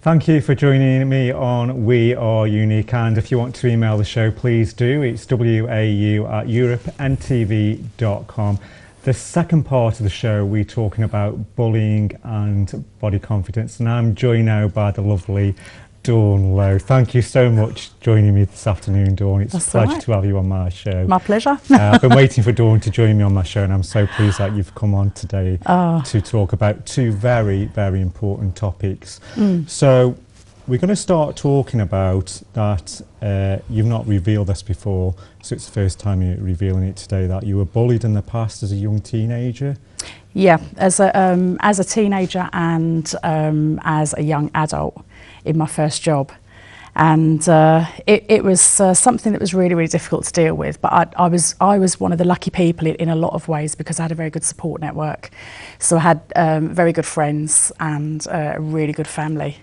Thank you for joining me on We Are Unique, and if you want to email the show, please do. It's wau@europeNTV.com. The second part of the show, we're talking about bullying and body confidence, and I'm joined now by the lovely Dawn Lowe. Thank you so much for joining me this afternoon, Dawn. It's a pleasure to have you on my show. My pleasure. I've been waiting for Dawn to join me on my show, and I'm so pleased that you've come on today to talk about two very, very important topics. So we're going to start talking about that. You've not revealed this before, so it's the first time you're revealing it today, that you were bullied in the past as a young teenager. Yeah, as a teenager and as a young adult in my first job, and it was something that was really, really difficult to deal with. But I was one of the lucky people in a lot of ways, because I had a very good support network. So I had very good friends and a really good family.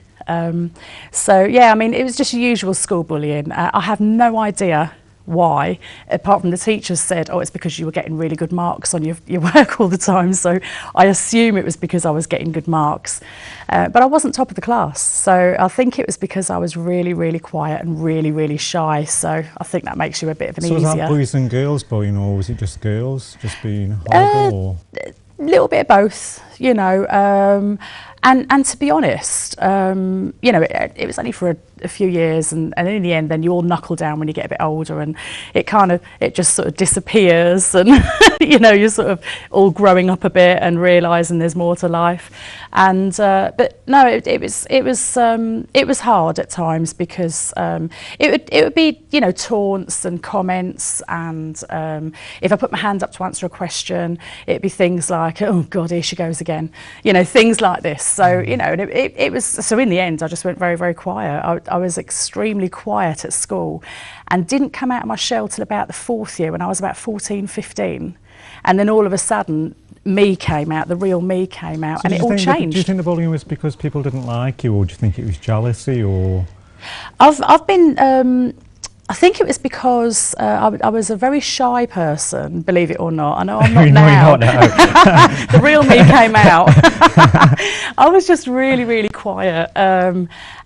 So yeah, I mean, it was just usual school bullying. I have no idea why, apart from the teachers said, oh, it's because you were getting really good marks on your work all the time. So I assume it was because I was getting good marks. But I wasn't top of the class. So I think it was because I was really, really quiet and really, really shy. So I think that makes you a bit of an easier. So was that boys and girls bullying, or was it just girls just being horrible? A little bit of both, you know. And to be honest, you know, it was only for a few years, and in the end then you all knuckle down when you get a bit older, and it just sort of disappears, and you know, you're sort of all growing up a bit and realising there's more to life. And but no, it was hard at times, because it would be, you know, taunts and comments, and if I put my hand up to answer a question, it'd be things like, oh God, here she goes again, you know, things like this. So, you know, and it was, so in the end, I just went very, very quiet. I was extremely quiet at school, and didn't come out of my shell till about the fourth year, when I was about 14, 15. And then all of a sudden, me came out, the real me came out, and it all changed. Do you think the bullying was because people didn't like you, or do you think it was jealousy, or? I've been, I think it was because I was a very shy person, believe it or not. I know I'm not now. You're not now. The real me came out. I was just really, really quiet.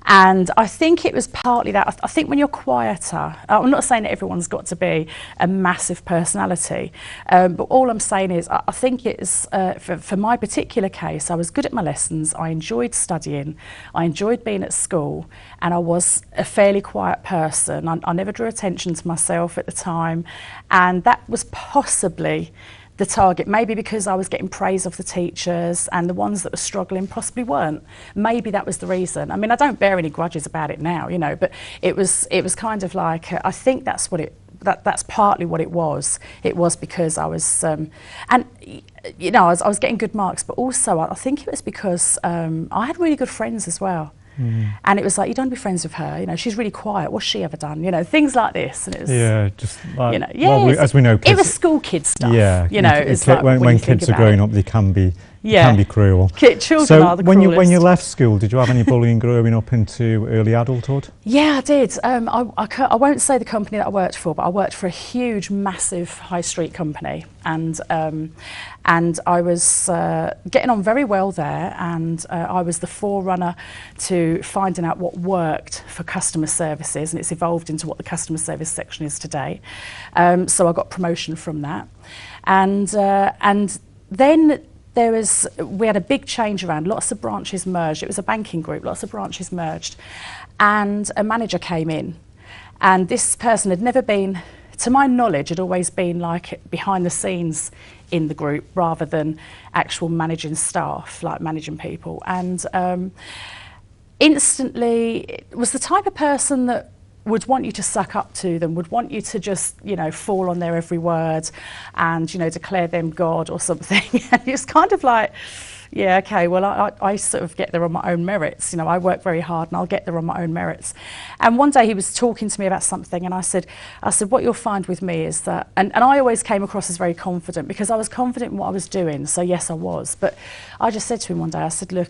And I think it was partly that. I think when you're quieter, I'm not saying that everyone's got to be a massive personality, but all I'm saying is I think it's, for my particular case, I was good at my lessons, I enjoyed studying, I enjoyed being at school, and I was a fairly quiet person. I never drew attention to myself at the time, and that was possibly the target, maybe because I was getting praise of the teachers, and the ones that were struggling possibly weren't. Maybe that was the reason. I mean, I don't bear any grudges about it now, you know, but it was kind of like, I think that's what that's partly what it was. It was because I was, and you know, I was getting good marks, but also I think it was because I had really good friends as well. And it was like, you don't be friends with her, you know, she's really quiet, what's she ever done, you know, things like this. And it was, yeah, just like, you know, well, as we know, kids, it was school kid stuff. Yeah, you know, it's like when kids are growing up, they can be cruel. Children are the cruelest. When you left school, did you have any bullying growing up into early adulthood? Yeah, I did. I won't say the company that I worked for, but I worked for a huge, massive high street company, and I was getting on very well there, and I was the forerunner to finding out what worked for customer services, and it's evolved into what the customer service section is today. So I got promotion from that, and then we had a big change around, lots of branches merged. It was a banking group, lots of branches merged, and a manager came in, and this person had never been, to my knowledge, had always been like behind the scenes in the group rather than actual managing staff, like managing people. And instantly, it was the type of person that would want you to suck up to them, would want you to just, you know, fall on their every word and, you know, declare them God or something. And it's kind of like, yeah, okay, well, I sort of get there on my own merits. You know, I work very hard and I'll get there on my own merits. And one day he was talking to me about something, and I said, what you'll find with me is that, and I always came across as very confident because I was confident in what I was doing. So yes, I was. But I just said to him one day, I said, look,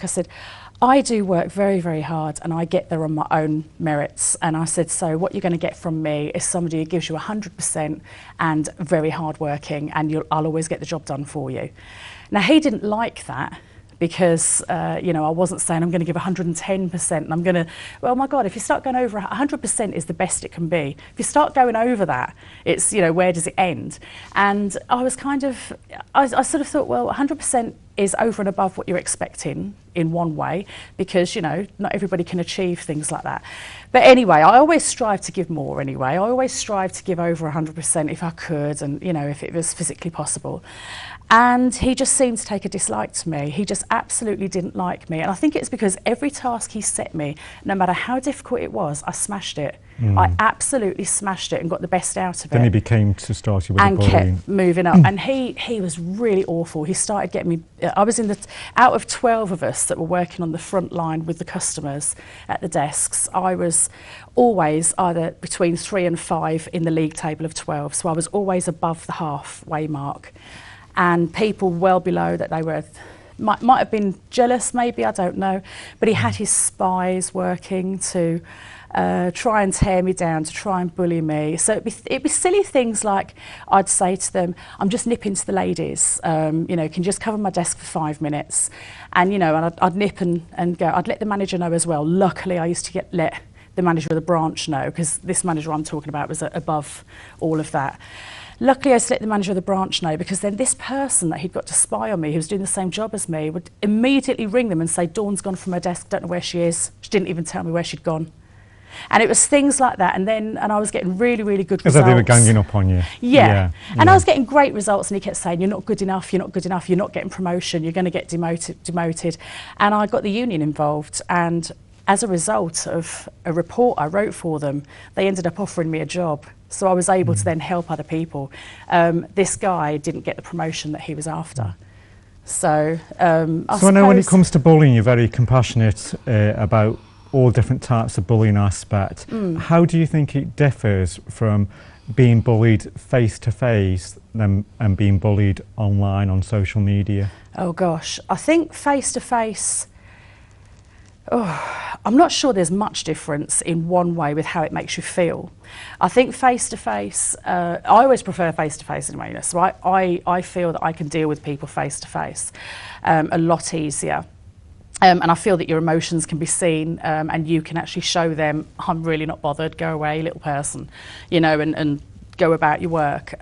I do work very, very hard and I get there on my own merits. And I said, so what you're going to get from me is somebody who gives you 100% and very hard working, and I'll always get the job done for you. Now, he didn't like that, because, you know, I wasn't saying I'm going to give 110% and I'm going to, well, my God, if you start going over 100% is the best it can be. If you start going over that, it's, you know, where does it end? And I was kind of, I sort of thought, well, 100% is over and above what you're expecting in one way, because, you know, not everybody can achieve things like that. But anyway, I always strive to give more anyway. I always strive to give over 100% if I could, and, you know, if it was physically possible. And he just seemed to take a dislike to me. He just absolutely didn't like me. And I think it's because every task he set me, no matter how difficult it was, I smashed it. I absolutely smashed it and got the best out of it. Then he became to start you with and the bullying. kept moving up. And he was really awful. He started getting me, I was in the, out of 12 of us that were working on the front line with the customers at the desks, I was always either between 3 and 5 in the league table of 12. So I was always above the halfway mark. And people well below that, they were, might have been jealous maybe, I don't know. But he had his spies working to try and tear me down, to try and bully me. So it'd be silly things like, I'd say to them, I'm just nipping to the ladies, you know, can you just cover my desk for 5 minutes? And, you know, and I'd nip and go. I'd let the manager know as well. Luckily, I used to let the manager of the branch know, because this manager I'm talking about was above all of that. Luckily, I used to let the manager of the branch know, because then this person that he'd got to spy on me, who was doing the same job as me, would immediately ring them and say, Dawn's gone from her desk, don't know where she is. She didn't even tell me where she'd gone. And it was things like that, and I was getting really, really good results. As though they were ganging up on you. Yeah. And I was getting great results, and he kept saying, you're not good enough, you're not good enough, you're not getting promotion, you're going to get demoted. And I got the union involved, and as a result of a report I wrote for them, they ended up offering me a job. So I was able to then help other people. This guy didn't get the promotion that he was after. So I know when it comes to bullying, you're very compassionate about all different types of bullying aspect. How do you think it differs from being bullied face to face and being bullied online on social media? Oh gosh, I think face to face, I'm not sure there's much difference in one way with how it makes you feel. I think face to face, I always prefer face to face anyway, so I feel that I can deal with people face to face a lot easier. And I feel that your emotions can be seen, and you can actually show them, I'm really not bothered, go away, little person, you know, and go about your work.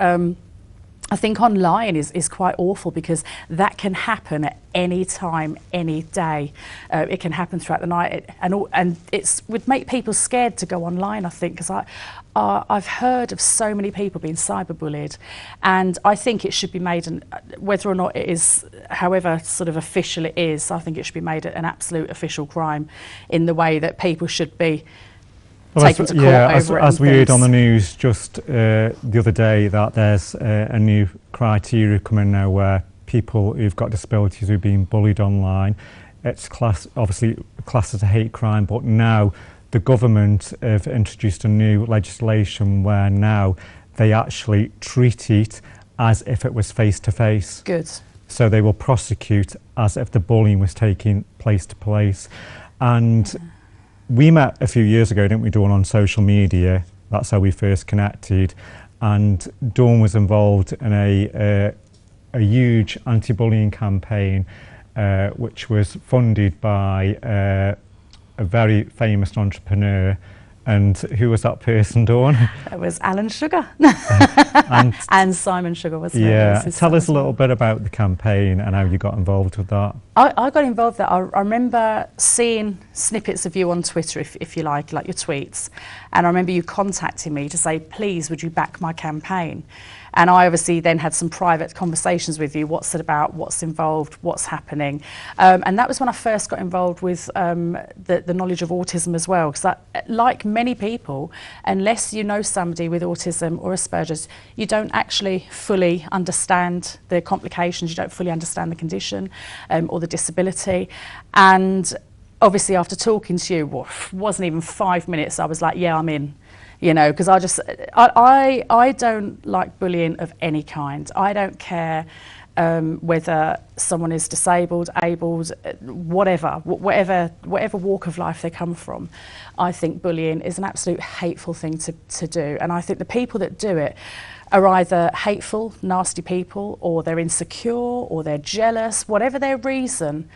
I think online is quite awful, because that can happen at any time, any day. It can happen throughout the night, and it would make people scared to go online, I think, because I've heard of so many people being cyberbullied, and I think it should be made, whether or not it is, however sort of official it is, I think it should be made an absolute official crime, in the way that people should be taken to court over it. As we heard on the news just the other day, that there's a new criteria coming now where people who've got disabilities who are being bullied online, it's obviously classed as a hate crime, but now the government have introduced a new legislation where now they actually treat it as if it was face to face. Good. So they will prosecute as if the bullying was taking place to place. And we met a few years ago, didn't we, Dawn, on social media? That's how we first connected. And Dawn was involved in a huge anti-bullying campaign, which was funded by a very famous entrepreneur. And who was that person, Dawn? It was Alan Sugar. And Simon Sugar, wasn't it? Yeah. Tell us a little bit about the campaign and how you got involved with that. I got involved there. I remember seeing snippets of you on Twitter, if you like your tweets. And I remember you contacting me to say, please, would you back my campaign? And I obviously then had some private conversations with you. What's it about? What's involved? What's happening? And that was when I first got involved with the knowledge of autism as well. Because like many people, unless you know somebody with autism or Asperger's, you don't actually fully understand the complications. You don't fully understand the condition or the disability. And obviously after talking to you, well, wasn't even 5 minutes, I was like, yeah, I'm in. You know, because I don't like bullying of any kind. I don't care whether someone is disabled, abled, whatever walk of life they come from. I think bullying is an absolute hateful thing to do, and I think the people that do it are either hateful, nasty people, or they're insecure, or they're jealous, whatever their reason.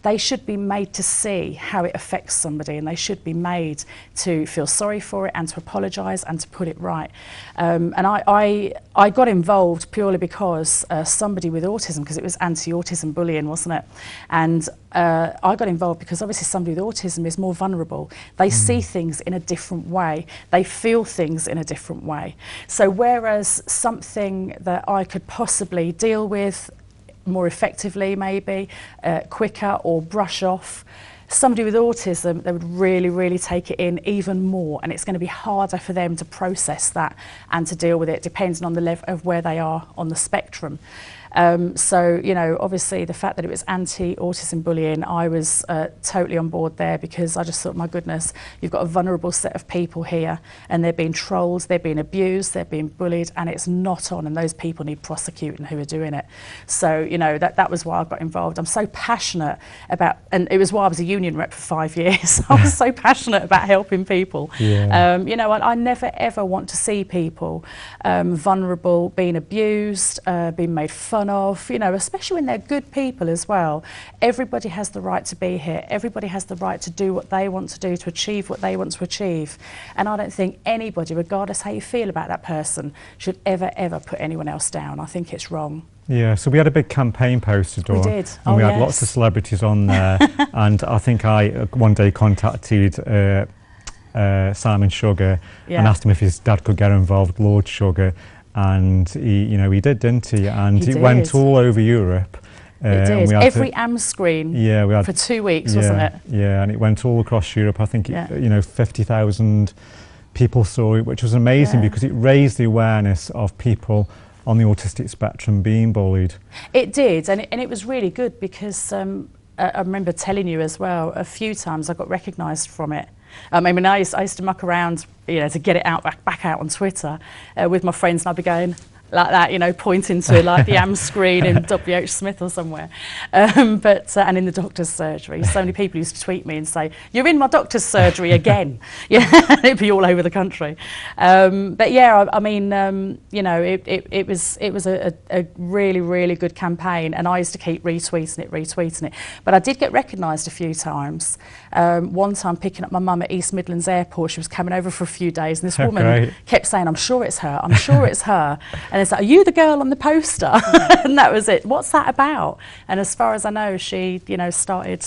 They should be made to see how it affects somebody, and they should be made to feel sorry for it and to apologise and to put it right. And I got involved purely because somebody with autism, because it was anti-autism bullying, wasn't it? And I got involved because obviously somebody with autism is more vulnerable. They see things in a different way. They feel things in a different way. So whereas something that I could possibly deal with more effectively, maybe quicker, or brush off, somebody with autism, they would really take it in even more, and it's going to be harder for them to process that and to deal with it, depending on the level of where they are on the spectrum. So, you know, obviously the fact that it was anti-autism bullying, I was totally on board there, because I just thought, my goodness, you've got a vulnerable set of people here, and they're being trolled, they're being abused, they're being bullied, and it's not on, and those people need prosecuting who are doing it. So, you know, that was why I got involved. I'm so passionate about, and it was why I was a union rep for 5 years. I was so passionate about helping people. Yeah. You know, I never ever want to see people vulnerable, being abused, being made fun of, you know, especially when they're good people as well. Everybody has the right to be here. Everybody has the right to do what they want to do, to achieve what they want to achieve. And I don't think anybody, regardless how you feel about that person, should ever put anyone else down. I think it's wrong. Yeah, so we had a big campaign posted, Dawn. We did. And we had lots of celebrities on there. And I think I one day contacted Simon Sugar and asked him if his dad could get involved, Lord Sugar. And he, you know, he did, didn't he? And it went all over Europe. It did. Every AM screen. Yeah, we had for 2 weeks, wasn't it? Yeah, and it went all across Europe. I think you know, 50,000 people saw it, which was amazing because it raised the awareness of people on the autistic spectrum being bullied. It did, and it was really good, because I remember telling you as well, a few times I got recognised from it. I mean, I used to muck around, you know, to get it out back out on Twitter with my friends, and I'd be going like that, you know, pointing to like the AM screen in WH Smith or somewhere. And in the doctor's surgery, so many people used to tweet me and say, "You're in my doctor's surgery again." Yeah, it'd be all over the country. But yeah, I mean, you know, it was a really good campaign, and I used to keep retweeting it. But I did get recognised a few times. One time picking up my mum at East Midlands Airport, she was coming over for a few days, and this woman kept saying, "I'm sure it's her, I'm sure it's her." And it's like, "Are you the girl on the poster?" And that was it. What's that about? And as far as I know, she, you know, started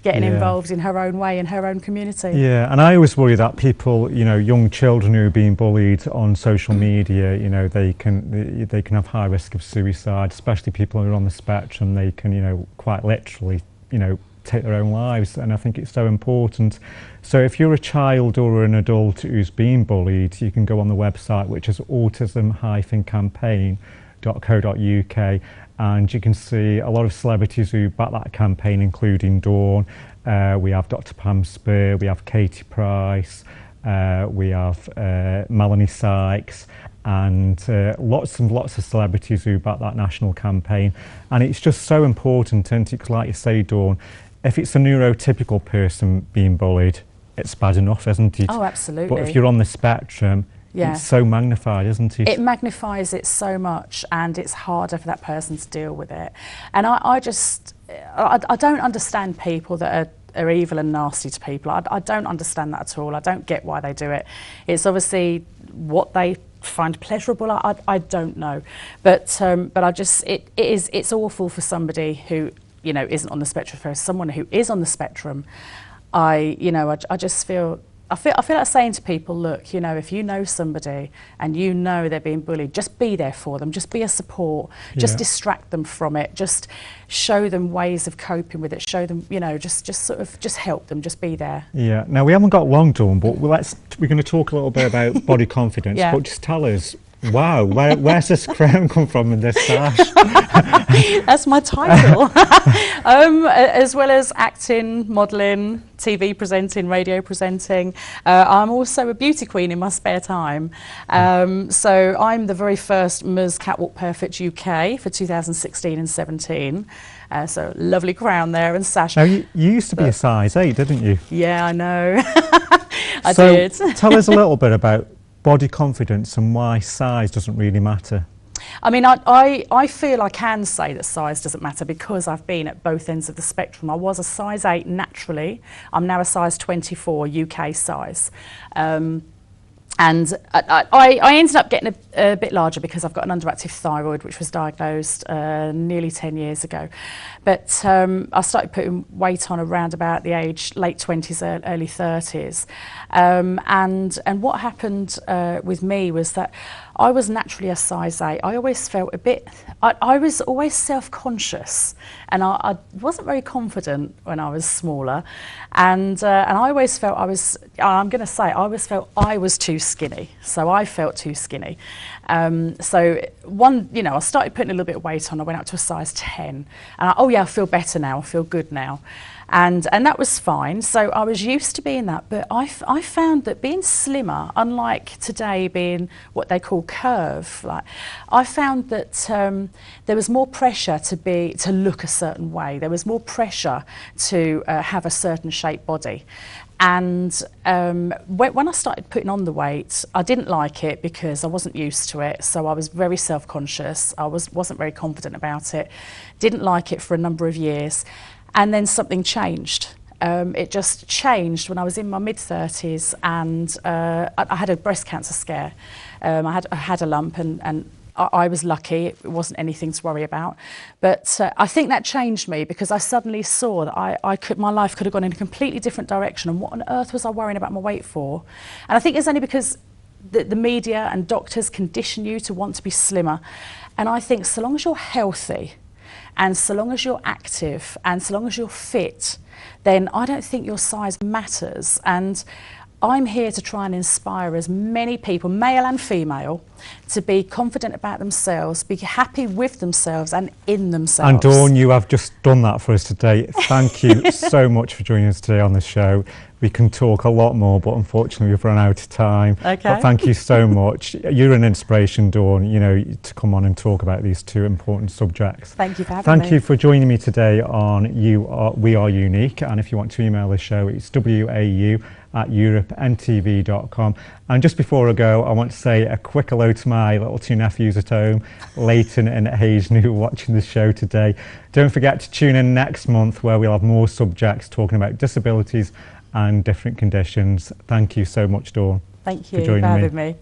getting involved in her own way, in her own community. Yeah, and I always worry that people, you know, young children who are being bullied on social media, you know, they can have high risk of suicide, especially people who are on the spectrum. They can, you know, quite literally, you know, take their own lives, and I think it's so important. So if you're a child or an adult who's being bullied, you can go on the website, which is autism-campaign.co.uk, and you can see a lot of celebrities who back that campaign, including Dawn. We have Dr. Pam Spur, we have Katie Price, we have Melanie Sykes, and lots and lots of celebrities who back that national campaign. And it's just so important, isn't it? Because like you say, Dawn, if it's a neurotypical person being bullied, it's bad enough, isn't it? Oh, absolutely. But if you're on the spectrum, it's so magnified, isn't it? It magnifies it so much, and it's harder for that person to deal with it. And I don't understand people that are evil and nasty to people. I don't understand that at all. I don't get why they do it. It's obviously what they find pleasurable. I don't know, but I just it's awful for somebody who, you know, isn't on the spectrum. For someone who is on the spectrum, I just feel like saying to people, look, you know, if you know somebody and you know they're being bullied, just be there for them, just be a support, just distract them from it, just show them ways of coping with it, show them, you know, just help them, just be there. Yeah. Now, we haven't got long, Dawn, but we're going to talk a little bit about body confidence, but just tell us, Wow, where's this crown come from in this sash? That's my title. As well as acting, modelling, TV presenting, radio presenting. I'm also a beauty queen in my spare time. So I'm the very first Ms. Catwalk Perfect UK for 2016 and 17. So lovely crown there and sash. Now, you used to be a size 8, didn't you? Yeah, I know. I did. Tell us a little bit about body confidence and why size doesn't really matter. I mean, I feel I can say that size doesn't matter because I've been at both ends of the spectrum. I was a size 8 naturally. I'm now a size 24 UK size. And I ended up getting a bit larger because I've got an underactive thyroid, which was diagnosed nearly 10 years ago. But I started putting weight on around about the age, late 20s, early 30s. And what happened with me was that I was naturally a size 8. I always felt a bit, I was always self-conscious, and I wasn't very confident when I was smaller. And I always felt I was too skinny. So I felt too skinny. So I started putting a little bit of weight on. I went up to a size 10. And I feel better now. I feel good now. And that was fine. So I was used to being that. But I found that being slimmer, unlike today being what they call curve, I found that there was more pressure to look a certain way. There was more pressure to have a certain shaped body. And when I started putting on the weight, I didn't like it because I wasn't used to it. So I was very self-conscious. I wasn't very confident about it. Didn't like it for a number of years. And then something changed. It just changed when I was in my mid-30s, and I had a breast cancer scare. I had a lump, and I was lucky. It wasn't anything to worry about. But I think that changed me because I suddenly saw that my life could have gone in a completely different direction, and what on earth was I worrying about my weight for? And I think it's only because the media and doctors condition you to want to be slimmer. And I think so long as you're healthy, and so long as you're active, and so long as you're fit, then I don't think your size matters. And I'm here to try and inspire as many people, male and female, to be confident about themselves, be happy with themselves and in themselves. And Dawn, you have just done that for us today. Thank you so much for joining us today on the show. We can talk a lot more, but unfortunately we've run out of time. Okay. But thank you so much. You're an inspiration, Dawn, to come on and talk about these two important subjects. Thank you for having me. Thank you for joining me today on We Are Unique. And if you want to email the show, it's wau@europeNTV.com. And just before I go, I want to say a quick hello to my little two nephews at home, Leighton and Hayden, who are watching the show today. Don't forget to tune in next month, where we'll have more subjects talking about disabilities and different conditions. Thank you so much, Dawn. Thank you for having me.